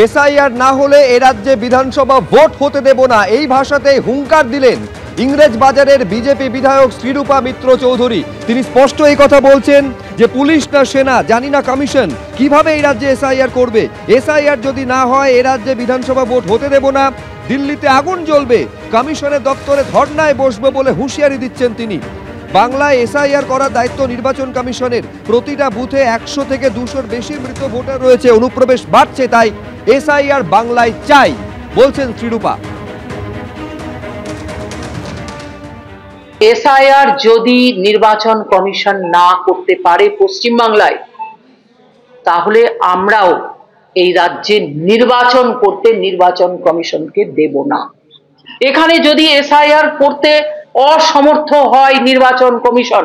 SIR না হলে এ রাজ্যে বিধানসভা ভোট হতে দেব না, এই ভাষাতেই হুঙ্কার দিলেন ইংরেজ বাজারের বিজেপি বিধায়ক শ্রীরূপা মিত্র চৌধুরী। তিনি স্পষ্ট এই কথা বলছেন যে পুলিশ না সেনা, জানি না কমিশন কিভাবে এই রাজ্যে এসআইআর করবে। এসআইআর যদি না হয় এ রাজ্যে বিধানসভা ভোট হতে দেব না, দিল্লিতে আগুন জ্বলবে, কমিশনের দপ্তরে ধর্নায় বসবে বলে হুঁশিয়ারি দিচ্ছেন তিনি। বাংলায় এসআইআর করার দায়িত্ব নির্বাচন কমিশনের। প্রতিটা বুথে 100 থেকে 200-র বেশি মৃত ভোটার রয়েছে, অনুপ্রবেশ বাড়ছে, তাই এসআইআর বাংলায় চাই বলছেন শ্রীরূপা। এসআইআর যদি নির্বাচন কমিশন না করতে পারে পশ্চিমবাংলায়, তাহলে আমরাও এই রাজ্যে নির্বাচন করতে নির্বাচন কমিশনকে দেব না। এখানে যদি এসআইআর করতে অসমর্থ হয় নির্বাচন কমিশন,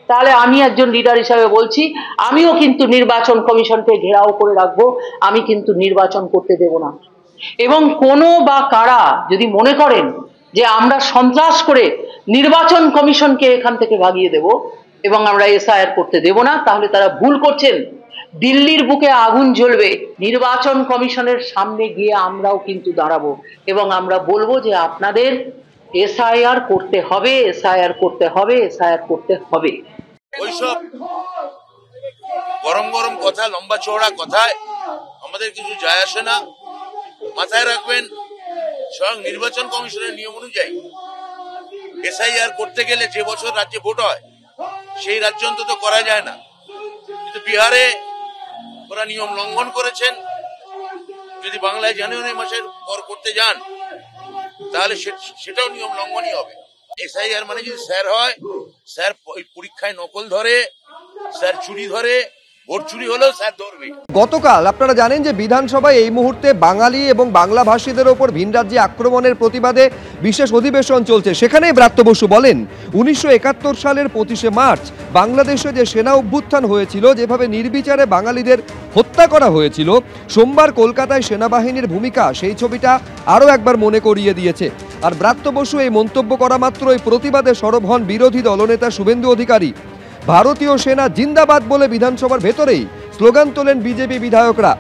তাহলে আমি একজন লিডার হিসাবে বলছি, আমিও কিন্তু নির্বাচন কমিশনকে ঘেরাও করে রাখবো, আমি কিন্তু নির্বাচন করতে দেব না। এবং কোনো বা কারা যদি মনে করেন যে আমরা সন্ত্রাস করে নির্বাচন কমিশনকে এখান থেকে ভাগিয়ে দেব এবং আমরা এসআইআর করতে দেব না, তাহলে তারা ভুল করছেন। দিল্লির বুকে আগুন জ্বলবে, নির্বাচন কমিশনের সামনে গিয়ে আমরাও কিন্তু দাঁড়াবো এবং আমরা বলবো যে আপনাদের এসআইআর করতে হবে, এসআইআর করতে হবে, এসআইআর করতে হবে। ওইসব গরম গরম কথা, লম্বা চওড়া কথায় আমাদের কিছু যায় আসে না। মাথায় রাখবেন, স্বয়ং নির্বাচন কমিশনের নিয়ম অনুযায়ী এসআইআর করতে গেলে যে বছর রাজ্যে ভোট হয় সেই রাজ্য অন্তত করা যায় না। কিন্তু বিহারে ওরা নিয়ম লঙ্ঘন করেছেন। যদি বাংলায় জানুয়ারি মাসের পর করতে যান তাহলে সেটাও নিয়ম লঙ্ঘনই হবে। এসআইআর মানে যদি স্যার হয়, স্যার ওই পরীক্ষায় নকল ধরে, স্যার চুরি ধরে, ভোট চুরি হলেও স্যার ধরবে। গতকাল আপনারা জানেন যে বিধানসভায় এই মুহূর্তে বাঙালি এবং বাংলা ভাষীদের ওপর ভিন রাজ্যে আক্রমণের প্রতিবাদে বিশেষ অধিবেশন চলছে। সেখানেই ব্রাত্য বসু বলেন 1971 সালের 25শে মার্চ বাংলাদেশে যে সেনা অভ্যুত্থান হয়েছিল, যেভাবে নির্বিচারে বাঙালিদের হত্যা করা হয়েছিল, সোমবার কলকাতায় সেনাবাহিনীর ভূমিকা সেই ছবিটা আরও একবার মনে করিয়ে দিয়েছে। আর ব্রাত্য বসু এই মন্তব্য করা মাত্রই প্রতিবাদে সরব হন বিরোধী দলনেতা শুভেন্দু অধিকারী। ভারতীয় সেনা জিন্দাবাদ বলে বিধানসভার ভেতরেই স্লোগান তোলেন বিজেপি বিধায়করা।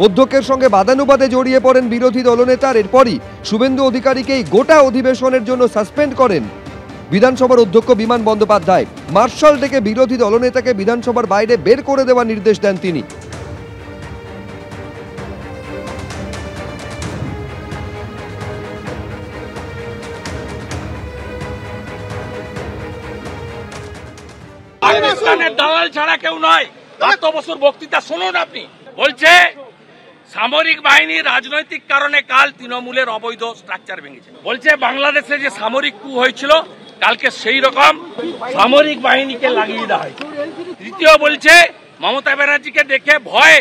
অধ্যক্ষের সঙ্গে বাদানুবাদে জড়িয়ে পড়েন বিরোধী দলনেতার। এরপরই শুভেন্দু অধিকারীকেই গোটা অধিবেশনের জন্য সাসপেন্ড করেন বিধানসভার অধ্যক্ষ বিমান বন্দ্যোপাধ্যায়। মার্শাল ডেকে বিরোধী দলনেতাকে বিধানসভার বাইরে বের করে দেওয়ার নির্দেশ দেন তিনি। পাকিস্তানের দালাল ছাড়া কেউ নয়। গত বছর বক্তৃতা শুনুন, আপনি বলছে সামরিক বাহিনী রাজনৈতিক কারণে কাল তৃণমূলের অবৈধ স্ট্রাকচার ভেঙেছে। বলছে বাংলাদেশে যে সামরিক কু হয়েছিল কালকে সেই রকম সামরিক বাহিনীকে লাগিয়ে দেওয়া হয়েছে। তৃতীয় বলছে মমতা ব্যানার্জিকে দেখে ভয়ে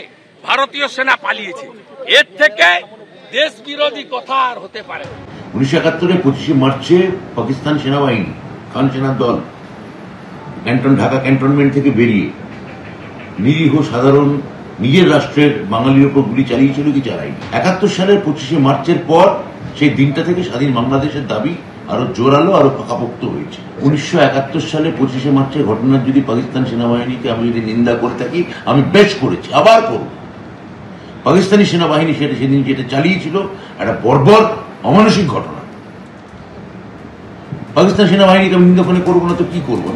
ভারতীয় সেনা পালিয়েছে। এর থেকে দেশ বিরোধী কথা আর হতে পারে। 1971-এ 25শে মার্চে পাকিস্তান সেনাবাহিনী, খান সেনার দল ঢাকা ক্যান্টনমেন্ট থেকে বেরিয়ে নিরীহ সাধারণ নিজের রাষ্ট্রের বাঙালির উপর গুলি চালিয়েছিল কি চালায়নি। 71 সালের 25শে মার্চের পর সেই দিনটা থেকে স্বাধীন বাংলাদেশের দাবি আরো জোরালো, আরো পাকাপোক্ত হয়েছে। 1971 সালে 25শে মার্চের ঘটনার যদি পাকিস্তান সেনাবাহিনীকে আমি যদি নিন্দা করে থাকি, আমি বেশ করেছি, আবার করব। পাকিস্তানি সেনাবাহিনী সেদিন যেটা চালিয়েছিল একটা বর্বর অমানসিক ঘটনা। পাকিস্তান সেনাবাহিনীকে আমি নিন্দা করবো না তো কি করবো?